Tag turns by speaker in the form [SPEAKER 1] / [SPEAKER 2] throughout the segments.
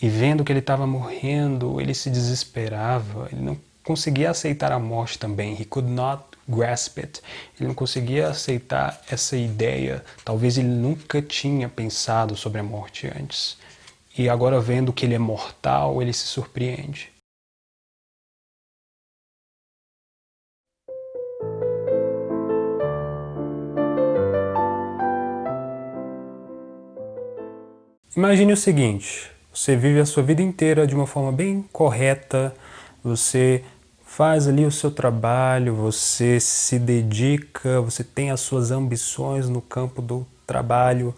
[SPEAKER 1] E vendo que ele estava morrendo, ele se desesperava, ele não conseguia aceitar a morte também. He could not grasp it. Ele não conseguia aceitar essa ideia. Talvez ele nunca tinha pensado sobre a morte antes. E agora vendo que ele é mortal, ele se surpreende. Imagine o seguinte, você vive a sua vida inteira de uma forma bem correta, você faz ali o seu trabalho, você se dedica, você tem as suas ambições no campo do trabalho,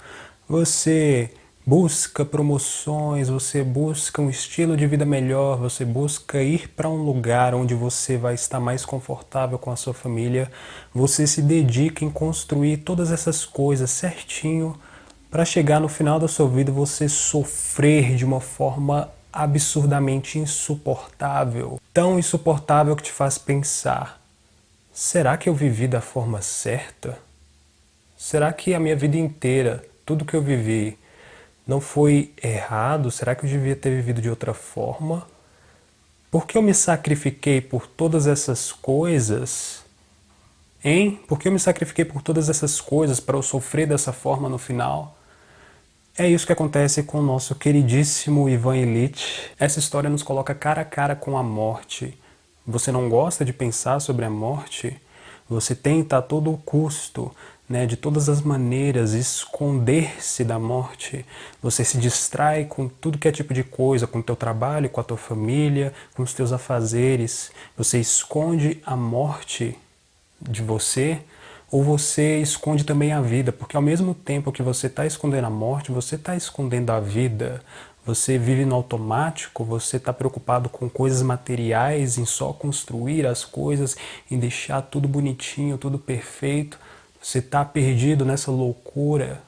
[SPEAKER 1] você busca promoções, você busca um estilo de vida melhor, você busca ir para um lugar onde você vai estar mais confortável com a sua família, você se dedica em construir todas essas coisas certinho para chegar no final da sua vida você sofrer de uma forma absurdamente insuportável, tão insuportável que te faz pensar: será que eu vivi da forma certa? Será que a minha vida inteira, tudo que eu vivi, não foi errado? Será que eu devia ter vivido de outra forma? Por que eu me sacrifiquei por todas essas coisas? Hein? Por que eu me sacrifiquei por todas essas coisas para eu sofrer dessa forma no final? É isso que acontece com o nosso queridíssimo Ivan Ilitch. Essa história nos coloca cara a cara com a morte. Você não gosta de pensar sobre a morte? Você tenta a todo custo, de todas as maneiras, esconder-se da morte. Você se distrai com tudo que é tipo de coisa, com o teu trabalho, com a tua família, com os teus afazeres. Você esconde a morte de você, ou você esconde também a vida, porque ao mesmo tempo que você está escondendo a morte, você está escondendo a vida. Você vive no automático, você está preocupado com coisas materiais, em só construir as coisas, em deixar tudo bonitinho, tudo perfeito. Você está perdido nessa loucura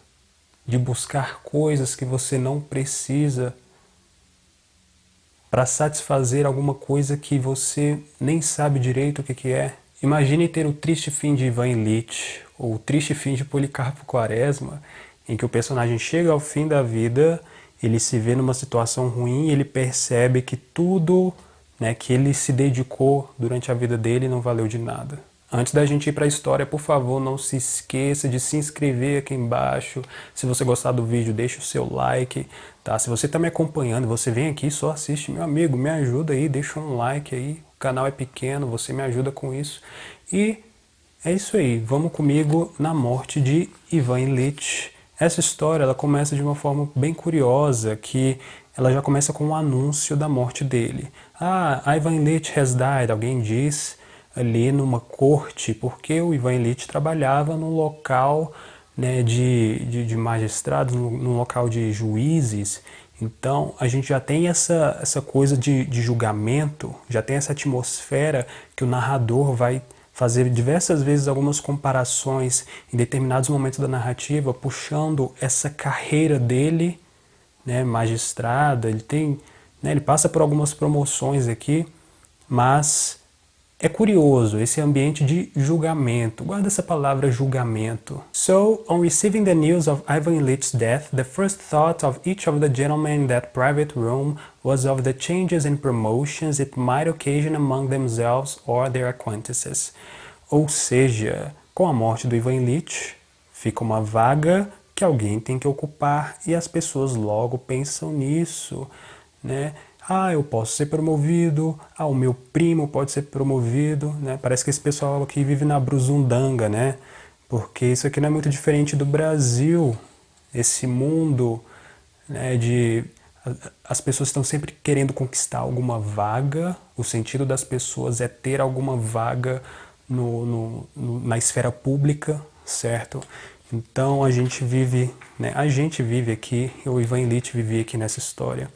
[SPEAKER 1] de buscar coisas que você não precisa para satisfazer alguma coisa que você nem sabe direito o que é. Imagine ter o triste fim de Ivan Ilitch, ou o triste fim de Policarpo Quaresma, em que o personagem chega ao fim da vida, ele se vê numa situação ruim e ele percebe que tudo, que ele se dedicou durante a vida dele não valeu de nada. Antes da gente ir para a história, por favor, não se esqueça de se inscrever aqui embaixo. Se você gostar do vídeo, deixa o seu like, tá? Se você está me acompanhando, você vem aqui e só assiste, meu amigo, me ajuda aí, deixa um like aí. O canal é pequeno, você me ajuda com isso. E é isso aí, vamos comigo na morte de Ivan Ilitch. Essa história ela começa de uma forma bem curiosa, que ela já começa com o anúncio da morte dele. Ah, Ivan Ilitch has died, alguém diz ali numa corte, porque o Ivan Ilitch trabalhava num local de magistrados, num local de juízes. Então a gente já tem essa coisa de julgamento, já tem essa atmosfera que o narrador vai fazer diversas vezes algumas comparações em determinados momentos da narrativa, puxando essa carreira dele, magistrada. Ele tem, ele passa por algumas promoções aqui, mas é curioso esse ambiente de julgamento. Guarda essa palavra julgamento. So, on receiving the news of Ivan Ilitch's death, the first thought of each of the gentlemen in that private room was of the changes and promotions it might occasion among themselves or their acquaintances. Ou seja, com a morte do Ivan Ilitch, fica uma vaga que alguém tem que ocupar e as pessoas logo pensam nisso, Ah, eu posso ser promovido, o meu primo pode ser promovido, Parece que esse pessoal aqui vive na bruzundanga, Porque isso aqui não é muito diferente do Brasil, esse mundo, de as pessoas estão sempre querendo conquistar alguma vaga, o sentido das pessoas é ter alguma vaga na esfera pública, certo? Então a gente vive, aqui, o Ivan Ilitch vivia aqui nessa história,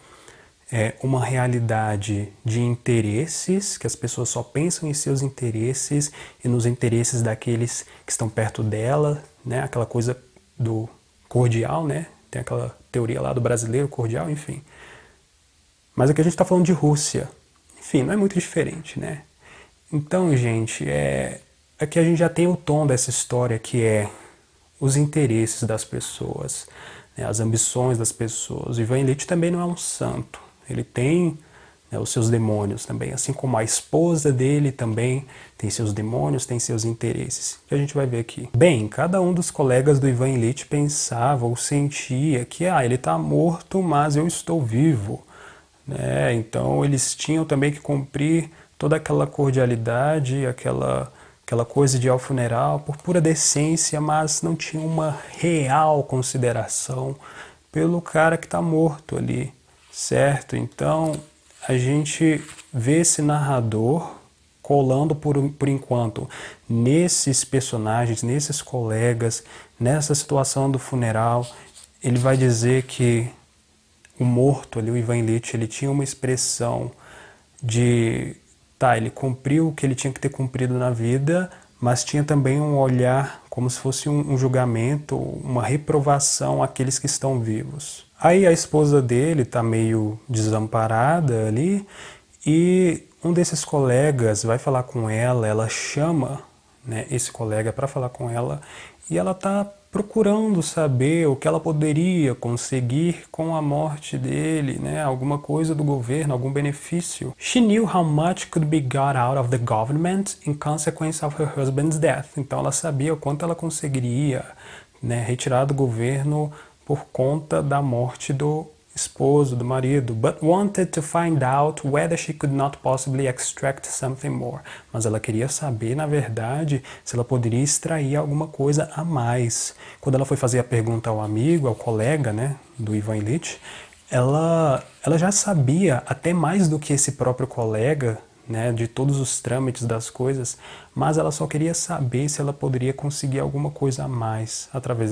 [SPEAKER 1] uma realidade de interesses, que as pessoas só pensam em seus interesses e nos interesses daqueles que estão perto dela, aquela coisa do cordial, tem aquela teoria lá do brasileiro cordial, enfim. Mas aqui a gente está falando de Rússia, enfim, não é muito diferente, Então, gente, aqui a gente já tem o tom dessa história que é os interesses das pessoas, né, as ambições das pessoas. O Ivan Ilitch também não é um santo. Ele tem, né, os seus demônios também, assim como a esposa dele também tem seus demônios, tem seus interesses, que a gente vai ver aqui. Bem, cada um dos colegas do Ivan Ilitch pensava ou sentia que ele está morto, mas eu estou vivo. Né? Então eles tinham também que cumprir toda aquela cordialidade, aquela coisa de ir ao funeral por pura decência, mas não tinha uma real consideração pelo cara que está morto ali, certo? Então a gente vê esse narrador colando por enquanto nesses personagens, nesses colegas, nessa situação do funeral. Ele vai dizer que o morto ali, o Ivan Ilitch, ele tinha uma expressão de, ele cumpriu o que ele tinha que ter cumprido na vida, mas tinha também um olhar como se fosse um julgamento, uma reprovação àqueles que estão vivos. Aí a esposa dele está meio desamparada ali e um desses colegas vai falar com ela, ela chama, né, esse colega para falar com ela e ela está procurando saber o que ela poderia conseguir com a morte dele, né? Alguma coisa do governo, algum benefício. She knew how much could be got out of the government in consequence of her husband's death. Então ela sabia o quanto ela conseguiria, né, retirar do governo por conta da morte do esposo, do marido, but wanted to find out whether she could not possibly extract something more. Mas ela queria saber, na verdade, se ela poderia extrair alguma coisa a mais. Quando ela foi fazer a pergunta ao amigo, ao colega, né, do Ivan Ilitch, ela já sabia até mais do que esse próprio colega, né, de todos os trâmites das coisas, mas ela só queria saber se ela poderia conseguir alguma coisa a mais através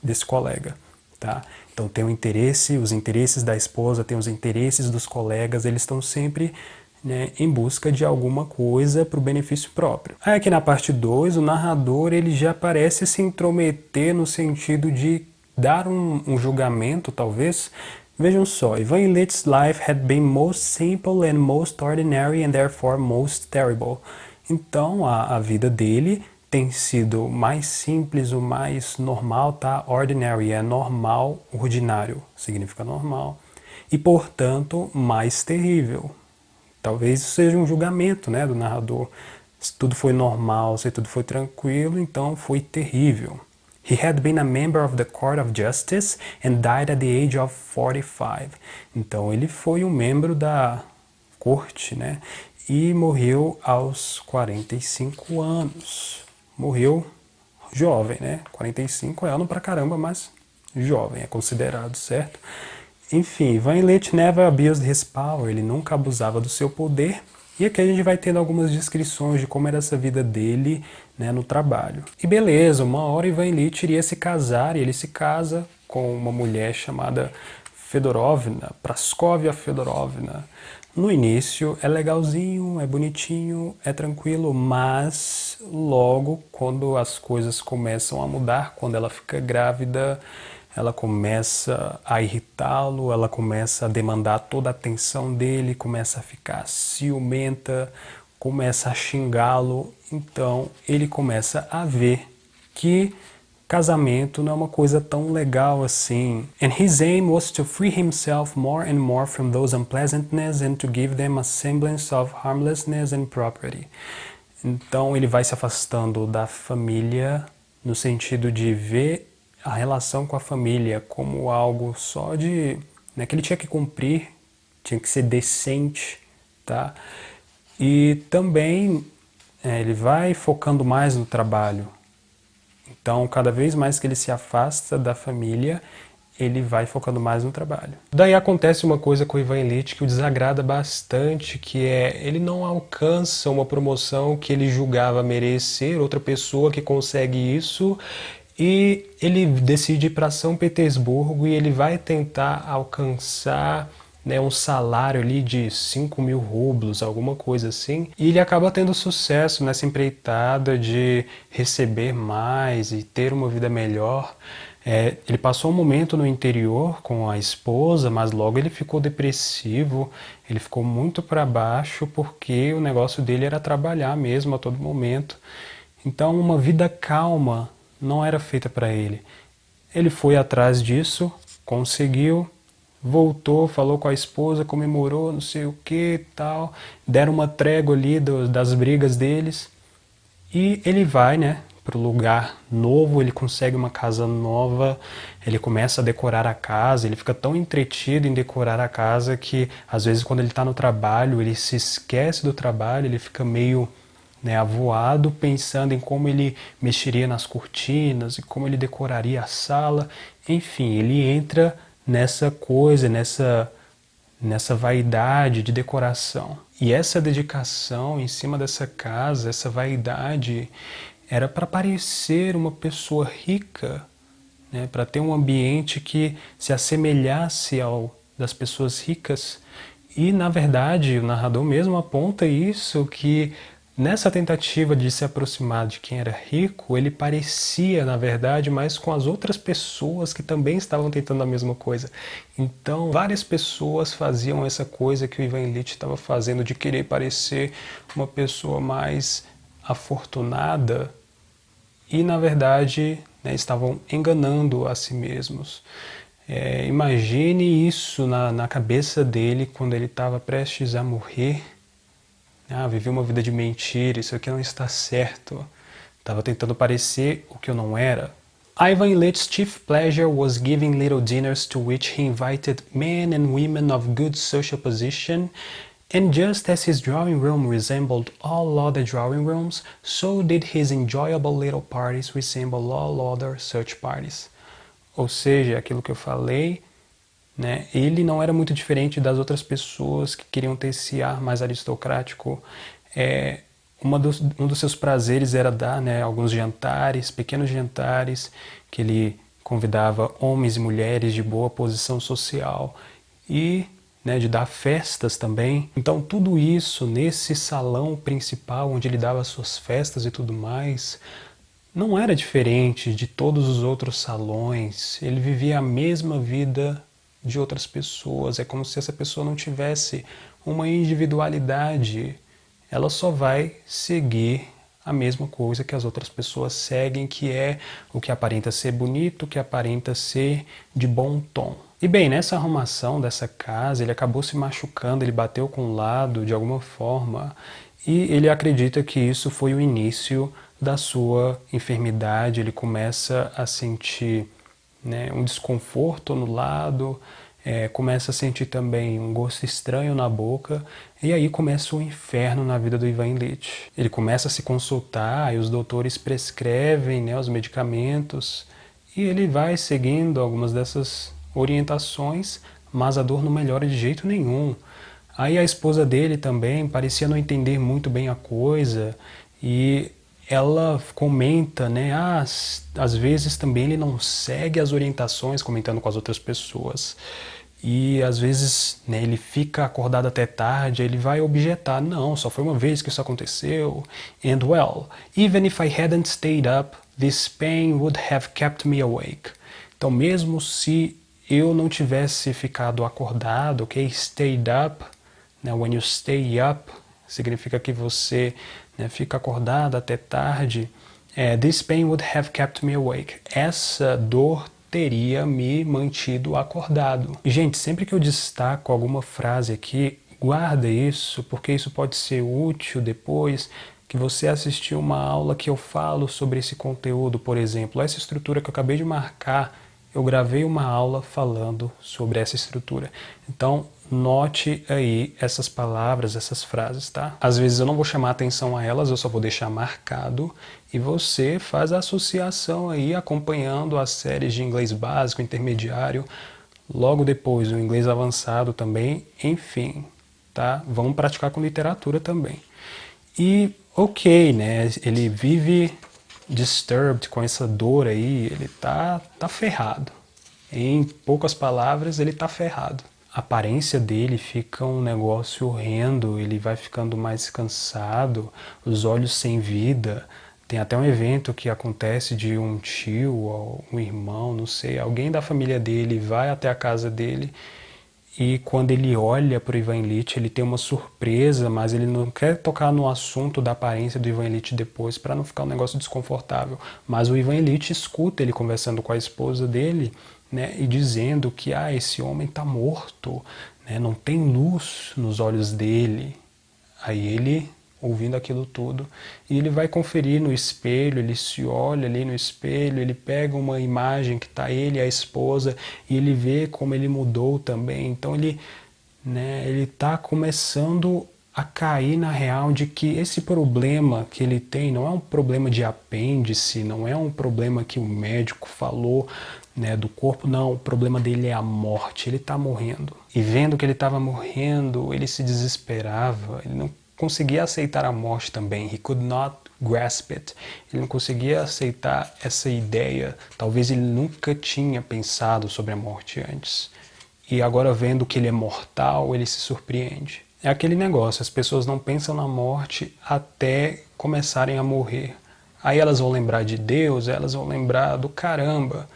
[SPEAKER 1] desse colega. Tá? Então tem o interesse, os interesses da esposa, tem os interesses dos colegas, eles estão sempre, né, em busca de alguma coisa para o benefício próprio. Aí aqui na parte 2, o narrador ele já parece se intrometer no sentido de dar um julgamento, talvez. Vejam só, Ivan Ilitch's life had been most simple and most ordinary and therefore most terrible. Então a vida dele tem sido mais simples, o mais normal, tá? Ordinary é normal, ordinário significa normal. E, portanto, mais terrível. Talvez isso seja um julgamento, né, do narrador. Se tudo foi normal, se tudo foi tranquilo, então foi terrível. He had been a member of the Court of Justice and died at the age of 45. Então ele foi um membro da corte, né, e morreu aos 45 anos. Morreu jovem, né? 45 é ano pra caramba, mas jovem é considerado, certo? Enfim, Ivan Ilitch never abused his power, ele nunca abusava do seu poder. E aqui a gente vai tendo algumas descrições de como era essa vida dele, né, no trabalho. E beleza, uma hora Ivan Ilitch iria se casar, e ele se casa com uma mulher chamada Fedorovna, Praskovia Fedorovna. No início é legalzinho, é bonitinho, é tranquilo, mas logo quando as coisas começam a mudar, quando ela fica grávida, ela começa a irritá-lo, ela começa a demandar toda a atenção dele, começa a ficar ciumenta, começa a xingá-lo, então ele começa a ver que casamento não é uma coisa tão legal assim. And his aim was to free himself more and more from those unpleasantness and to give them a semblance of harmlessness and property. Então ele vai se afastando da família no sentido de ver a relação com a família como algo só de, né, que ele tinha que cumprir, tinha que ser decente, tá? E também ele vai focando mais no trabalho. Então, cada vez mais que ele se afasta da família, ele vai focando mais no trabalho. Daí acontece uma coisa com o Ivan Ilitch que o desagrada bastante, que é ele não alcança uma promoção que ele julgava merecer, outra pessoa que consegue isso, e ele decide ir para São Petersburgo e ele vai tentar alcançar, né, um salário ali de 5.000 rublos, alguma coisa assim, e ele acaba tendo sucesso nessa empreitada de receber mais e ter uma vida melhor. Ele passou um momento no interior com a esposa, mas logo ele ficou depressivo, ele ficou muito para baixo porque o negócio dele era trabalhar mesmo a todo momento. Então uma vida calma não era feita para ele. Ele foi atrás disso conseguiu, voltou, falou com a esposa, comemorou, não sei o que, tal, deram uma trégua ali das brigas deles, e ele vai, né, para o lugar novo, ele consegue uma casa nova, ele começa a decorar a casa, ele fica tão entretido em decorar a casa que às vezes quando ele está no trabalho, ele se esquece do trabalho, ele fica meio, né, avoado, pensando em como ele mexeria nas cortinas e como ele decoraria a sala. Enfim, ele entra nessa coisa, nessa vaidade de decoração. E essa dedicação em cima dessa casa, essa vaidade, era para parecer uma pessoa rica, né, para ter um ambiente que se assemelhasse ao das pessoas ricas. E, na verdade, o narrador mesmo aponta isso, que nessa tentativa de se aproximar de quem era rico, ele parecia, na verdade, mais com as outras pessoas que também estavam tentando a mesma coisa. Então, várias pessoas faziam essa coisa que o Ivan Illich estava fazendo, de querer parecer uma pessoa mais afortunada, e, na verdade, né, estavam enganando a si mesmos. Imagine isso na cabeça dele quando ele estava prestes a morrer. Vivi uma vida de mentira, isso aqui não está certo. Estava tentando parecer o que eu não era. Ivan Illich's chief pleasure was giving little dinners to which he invited men and women of good social position, and just as his drawing room resembled all other drawing rooms, so did his enjoyable little parties resemble all other such parties. Ou seja, aquilo que eu falei, né, ele não era muito diferente das outras pessoas que queriam ter esse ar mais aristocrático. Um dos seus prazeres era dar, né, alguns jantares, pequenos jantares, que ele convidava homens e mulheres de boa posição social e, né, de dar festas também. Então tudo isso nesse salão principal onde ele dava suas festas e tudo mais, não era diferente de todos os outros salões. Ele vivia a mesma vida de outras pessoas. É como se essa pessoa não tivesse uma individualidade. Ela só vai seguir a mesma coisa que as outras pessoas seguem, que é o que aparenta ser bonito, o que aparenta ser de bom tom. E bem, nessa arrumação dessa casa, ele acabou se machucando, ele bateu com o lado de alguma forma, e ele acredita que isso foi o início da sua enfermidade. Ele começa a sentir, né, um desconforto no lado, começa a sentir também um gosto estranho na boca, e aí começa o inferno na vida do Ivan Illich. Ele começa a se consultar e os doutores prescrevem, né, os medicamentos, e ele vai seguindo algumas dessas orientações, mas a dor não melhora de jeito nenhum. Aí a esposa dele também parecia não entender muito bem a coisa, e ela comenta, né, às vezes também ele não segue as orientações, comentando com as outras pessoas. E às vezes, né, ele fica acordado até tarde, ele vai objetar, não, só foi uma vez que isso aconteceu. And well, even if I hadn't stayed up, this pain would have kept me awake. Então mesmo se eu não tivesse ficado acordado, ok? Stayed up, né, when you stay up, significa que você, né, fica acordado até tarde. This pain would have kept me awake. Essa dor teria me mantido acordado. E, gente, sempre que eu destaco alguma frase aqui, guarda isso, porque isso pode ser útil depois que você assistir uma aula que eu falo sobre esse conteúdo, por exemplo. Essa estrutura que eu acabei de marcar, eu gravei uma aula falando sobre essa estrutura. Então, note aí essas palavras, essas frases, tá? Às vezes eu não vou chamar atenção a elas, eu só vou deixar marcado, e você faz a associação aí, acompanhando as séries de inglês básico, intermediário, logo depois o inglês avançado também, enfim, tá? Vamos praticar com literatura também. E, ok, né? Ele vive disturbed, com essa dor aí, ele tá ferrado. Em poucas palavras, ele tá ferrado. A aparência dele fica um negócio horrendo, ele vai ficando mais cansado, os olhos sem vida. Tem até um evento que acontece de um tio ou um irmão, não sei, alguém da família dele vai até a casa dele, e quando ele olha para o Ivan Illich, ele tem uma surpresa, mas ele não quer tocar no assunto da aparência do Ivan Illich depois, para não ficar um negócio desconfortável. Mas o Ivan Illich escuta ele conversando com a esposa dele, né, e dizendo que esse homem está morto, né, não tem luz nos olhos dele. Aí ele, ouvindo aquilo tudo, e ele vai conferir no espelho, ele se olha ali no espelho, ele pega uma imagem que está ele e a esposa, e ele vê como ele mudou também. Então ele está começando a cair na real de que esse problema que ele tem não é um problema de apêndice, não é um problema que o médico falou, né, do corpo, não, o problema dele é a morte, ele está morrendo. E vendo que ele estava morrendo, ele se desesperava, ele não conseguia aceitar a morte também, he could not grasp it, ele não conseguia aceitar essa ideia, talvez ele nunca tinha pensado sobre a morte antes. E agora vendo que ele é mortal, ele se surpreende. É aquele negócio, as pessoas não pensam na morte até começarem a morrer. Aí elas vão lembrar de Deus, elas vão lembrar do caramba.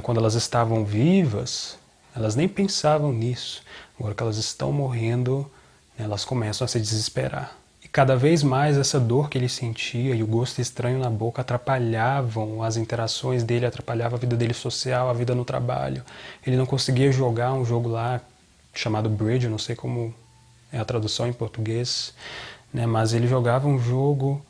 [SPEAKER 1] Quando elas estavam vivas, elas nem pensavam nisso. Agora que elas estão morrendo, elas começam a se desesperar. E cada vez mais essa dor que ele sentia e o gosto estranho na boca atrapalhavam as interações dele, atrapalhava a vida dele social, a vida no trabalho. Ele não conseguia jogar um jogo lá chamado Bridge, eu não sei como é a tradução em português, né? Mas ele jogava um jogo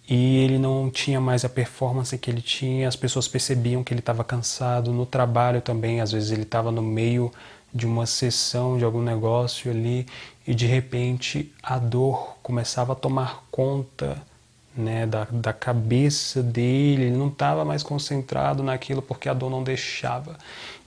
[SPEAKER 1] e ele não tinha mais a performance que ele tinha, as pessoas percebiam que ele estava cansado, no trabalho também, às vezes ele estava no meio de uma sessão de algum negócio ali e de repente a dor começava a tomar conta, né, da cabeça dele, ele não estava mais concentrado naquilo porque a dor não deixava.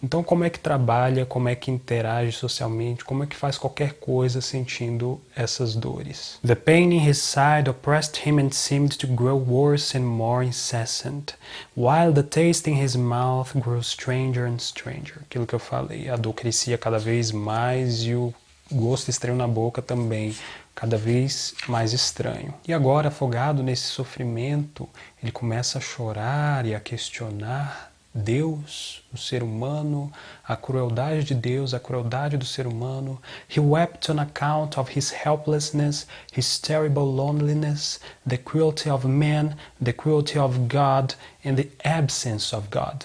[SPEAKER 1] Então como é que trabalha, como é que interage socialmente, como é que faz qualquer coisa sentindo essas dores? The pain in his side oppressed him and seemed to grow worse and more incessant, while the taste in his mouth grew stranger and stranger. Aquilo que eu falei, a dor crescia cada vez mais e o gosto estranho na boca também, cada vez mais estranho. E agora, afogado nesse sofrimento, ele começa a chorar e a questionar Deus, o ser humano, a crueldade de Deus, a crueldade do ser humano. He wept on account of his helplessness, his terrible loneliness, the cruelty of man, the cruelty of God, and the absence of God.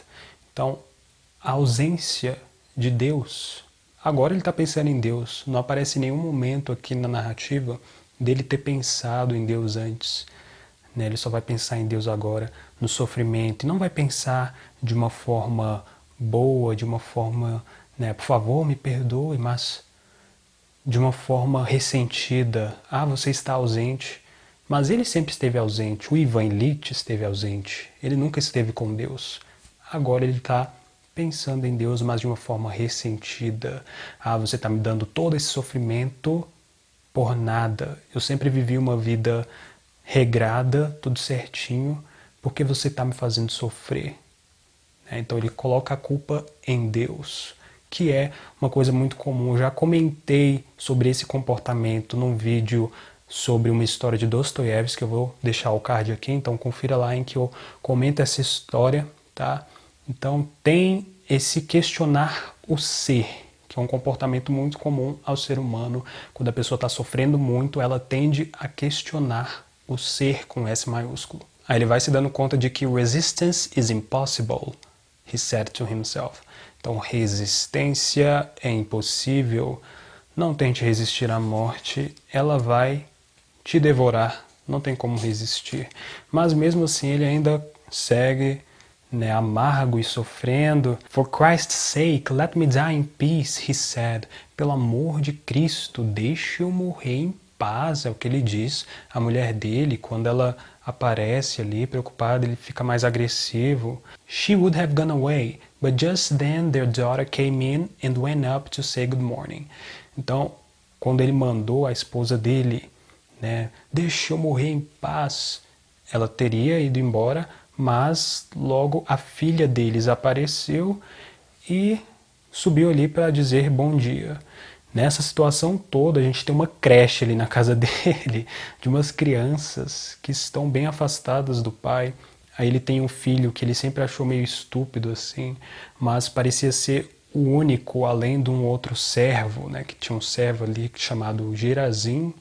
[SPEAKER 1] Então, a ausência de Deus. Agora ele está pensando em Deus. Não aparece nenhum momento aqui na narrativa dele ter pensado em Deus antes. Ele só vai pensar em Deus agora, no sofrimento. E não vai pensar de uma forma boa, de uma forma, por favor, me perdoe, mas de uma forma ressentida. Você está ausente. Mas ele sempre esteve ausente. O Ivan Ilitch esteve ausente. Ele nunca esteve com Deus. Agora ele está pensando em Deus, mas de uma forma ressentida. Você está me dando todo esse sofrimento por nada. Eu sempre vivi uma vida regrada, tudo certinho, porque você está me fazendo sofrer. Então ele coloca a culpa em Deus, que é uma coisa muito comum. Eu já comentei sobre esse comportamento num vídeo sobre uma história de Dostoiévski, que eu vou deixar o card aqui, então confira lá em que eu comento essa história, tá? Então tem esse questionar o ser, que é um comportamento muito comum ao ser humano. Quando a pessoa está sofrendo muito, ela tende a questionar o ser com S maiúsculo. Aí ele vai se dando conta de que resistance is impossible, he said to himself. Então resistência é impossível, não tente resistir à morte, ela vai te devorar, não tem como resistir. Mas mesmo assim ele ainda segue amargo e sofrendo. For Christ's sake, let me die in peace, he said. Pelo amor de Cristo, deixe eu morrer em paz, é o que ele diz. A mulher dele, quando ela aparece ali, preocupada, ele fica mais agressivo. She would have gone away, but just then their daughter came in and went up to say good morning. Então, quando ele mandou a esposa dele, deixe eu morrer em paz, ela teria ido embora, mas logo a filha deles apareceu e subiu ali para dizer bom dia. Nessa situação toda, a gente tem uma creche ali na casa dele, de umas crianças que estão bem afastadas do pai. Aí ele tem um filho que ele sempre achou meio estúpido assim, mas parecia ser o único, além de um outro servo, que tinha um servo ali chamado Gerazim.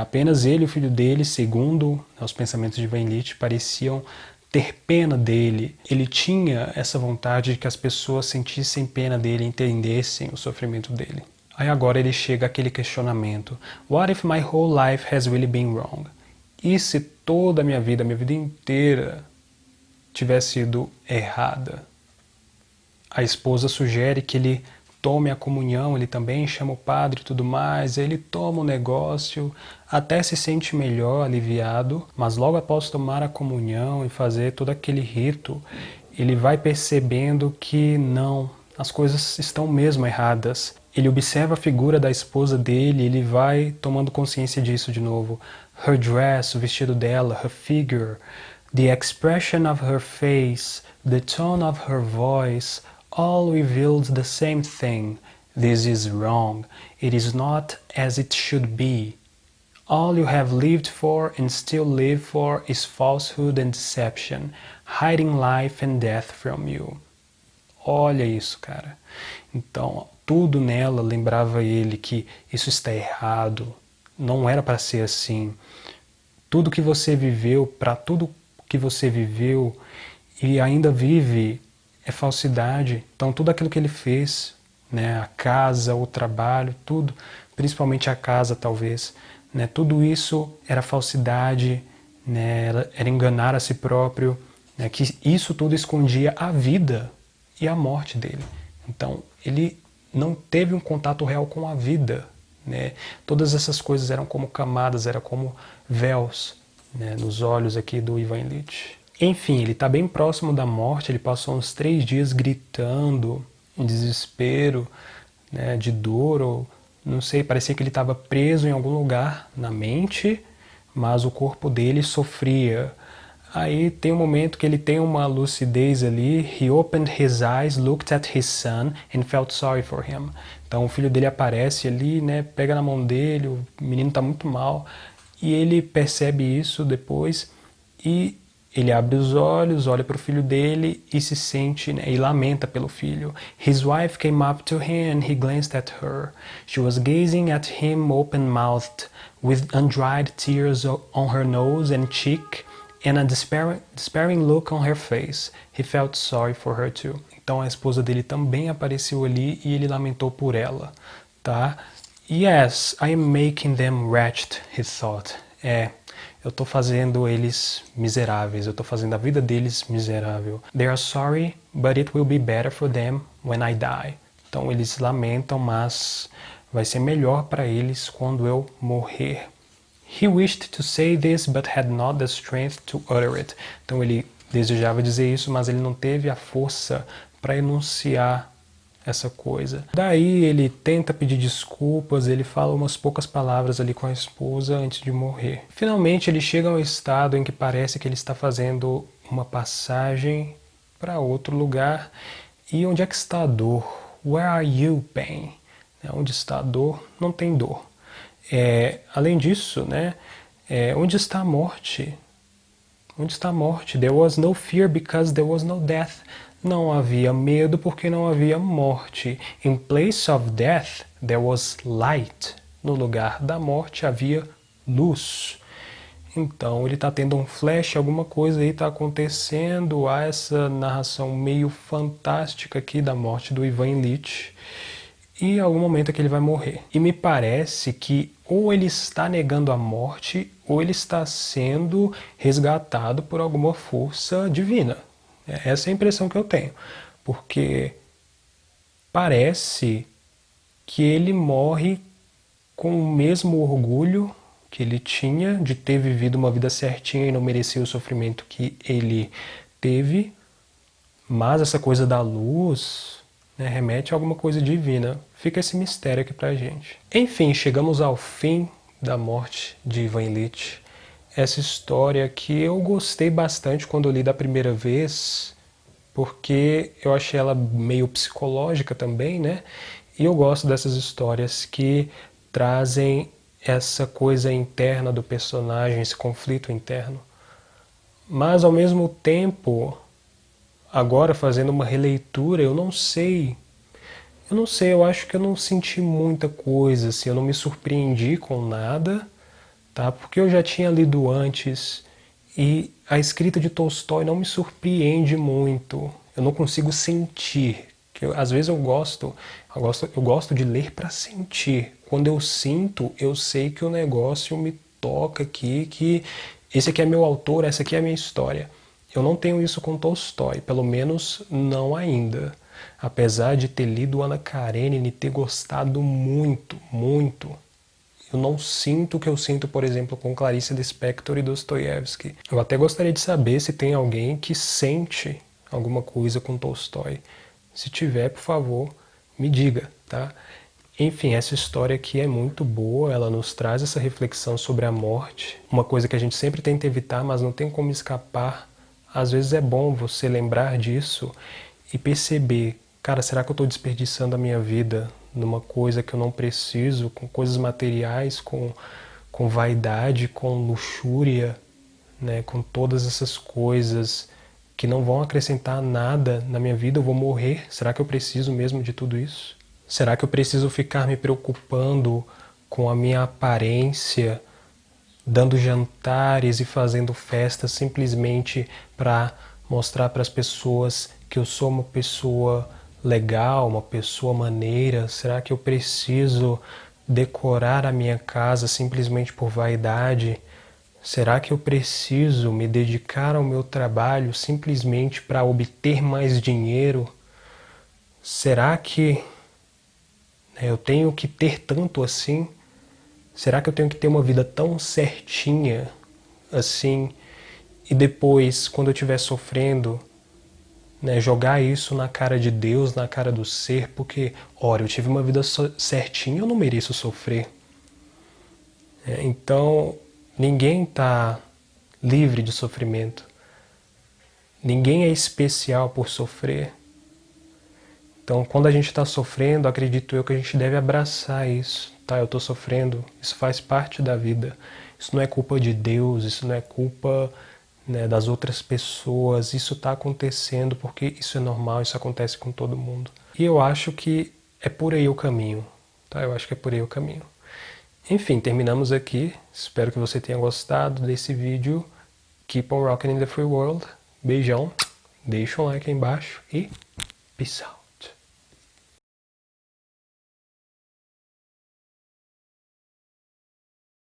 [SPEAKER 1] Apenas ele e o filho dele, segundo os pensamentos de Ivan Ilitch, pareciam ter pena dele. Ele tinha essa vontade de que as pessoas sentissem pena dele, entendessem o sofrimento dele. Aí agora ele chega àquele questionamento: What if my whole life has really been wrong? E se toda a minha vida inteira, tivesse sido errada? A esposa sugere que ele tome a comunhão, ele também chama o padre e tudo mais, ele toma o negócio, até se sente melhor, aliviado, mas logo após tomar a comunhão e fazer todo aquele rito, ele vai percebendo que não, as coisas estão mesmo erradas. Ele observa a figura da esposa dele, ele vai tomando consciência disso de novo. Her dress, o vestido dela, her figure, the expression of her face, the tone of her voice, all revealed the same thing. This is wrong. It is not as it should be. All you have lived for and still live for is falsehood and deception, hiding life and death from you. Olha isso, cara. Então, tudo nela lembrava ele que isso está errado, não era para ser assim. Tudo que você viveu, para tudo que você viveu e ainda vive, é falsidade. Então tudo aquilo que ele fez, né, a casa, o trabalho, tudo, principalmente a casa talvez, né, tudo isso era falsidade, né, era enganar a si próprio, né, que isso tudo escondia a vida e a morte dele. Então ele não teve um contato real com a vida, né? Todas essas coisas eram como camadas, eram como véus, né, nos olhos aqui do Ivan Illich. Enfim, ele está bem próximo da morte, ele passou uns 3 dias gritando, em desespero, né, de dor, ou não sei, parecia que ele estava preso em algum lugar na mente, mas o corpo dele sofria. Aí tem um momento que ele tem uma lucidez ali. He opened his eyes, looked at his son and felt sorry for him. Então o filho dele aparece ali, né, pega na mão dele, o menino está muito mal, e ele percebe isso depois e ele abre os olhos, olha para o filho dele e se sente, né, e lamenta pelo filho. His wife came up to him and he glanced at her. She was gazing at him open-mouthed, with undried tears on her nose and cheek, and a despairing look on her face. He felt sorry for her too. Então a esposa dele também apareceu ali e ele lamentou por ela, tá? Yes, I am making them wretched, he thought. Eu estou fazendo eles miseráveis, eu estou fazendo a vida deles miserável. They are sorry, but it will be better for them when I die. Então eles lamentam, mas vai ser melhor para eles quando eu morrer. He wished to say this, but had not the strength to utter it. Então ele desejava dizer isso, mas ele não teve a força para enunciar essa coisa. Daí ele tenta pedir desculpas, ele fala umas poucas palavras ali com a esposa antes de morrer. Finalmente ele chega ao estado em que parece que ele está fazendo uma passagem para outro lugar. E onde é que está a dor? Where are you, pain? Onde está a dor, não tem dor. Além disso, né, onde está a morte? Onde está a morte? There was no fear because there was no death. Não havia medo porque não havia morte. In place of death, there was light. No lugar da morte havia luz. Então ele está tendo um flash, alguma coisa aí está acontecendo. Há essa narração meio fantástica aqui da morte do Ivan Illich. E em algum momento é que ele vai morrer. E me parece que ou ele está negando a morte ou ele está sendo resgatado por alguma força divina. Essa é a impressão que eu tenho, porque parece que ele morre com o mesmo orgulho que ele tinha de ter vivido uma vida certinha e não merecer o sofrimento que ele teve, mas essa coisa da luz, né, remete a alguma coisa divina. Fica esse mistério aqui pra gente. Enfim, chegamos ao fim da morte de Ivan Illich. Essa história que eu gostei bastante quando eu li da primeira vez, porque eu achei ela meio psicológica também, né? E eu gosto dessas histórias que trazem essa coisa interna do personagem, esse conflito interno. Mas ao mesmo tempo, agora fazendo uma releitura, eu não sei, eu acho que eu não senti muita coisa, assim, eu não me surpreendi com nada, tá? Porque eu já tinha lido antes E a escrita de Tolstói não me surpreende muito. Eu não consigo sentir. Às vezes eu gosto de ler para sentir. Quando eu sinto, eu sei que o negócio me toca aqui, que esse aqui é meu autor, essa aqui é a minha história. Eu não tenho isso com Tolstói, pelo menos não ainda. Apesar de ter lido Ana Karenina e ter gostado muito, muito, eu não sinto o que eu sinto, por exemplo, com Clarice Lispector e Dostoiévski. Eu até gostaria de saber se tem alguém que sente alguma coisa com Tolstói. Se tiver, por favor, me diga, tá? Enfim, essa história aqui é muito boa, ela nos traz essa reflexão sobre a morte, uma coisa que a gente sempre tenta evitar, mas não tem como escapar. Às vezes é bom você lembrar disso e perceber, cara, será que eu estou desperdiçando a minha vida numa coisa que eu não preciso, com coisas materiais, com vaidade, com luxúria, né, com todas essas coisas que não vão acrescentar nada na minha vida, eu vou morrer. Será que eu preciso mesmo de tudo isso? Será que eu preciso ficar me preocupando com a minha aparência, dando jantares e fazendo festas simplesmente para mostrar para as pessoas que eu sou uma pessoa legal, uma pessoa maneira? Será que eu preciso decorar a minha casa simplesmente por vaidade? Será que eu preciso me dedicar ao meu trabalho simplesmente para obter mais dinheiro? Será que eu tenho que ter tanto assim? Será que eu tenho que ter uma vida tão certinha assim? E depois, quando eu estiver sofrendo, né, jogar isso na cara de Deus, na cara do ser, porque, ora, eu tive uma vida certinha, eu não mereço sofrer. Então, ninguém está livre de sofrimento. Ninguém é especial por sofrer. Então, quando a gente está sofrendo, acredito eu que a gente deve abraçar isso. Tá, eu estou sofrendo, isso faz parte da vida. Isso não é culpa de Deus, isso não é culpa, né, das outras pessoas. Isso está acontecendo porque isso é normal, isso acontece com todo mundo. E eu acho que é por aí o caminho. Tá? Eu acho que é por aí o caminho. Enfim, terminamos aqui. Espero que você tenha gostado desse vídeo. Keep on rocking in the free world. Beijão. Deixa um like aí embaixo e peace out.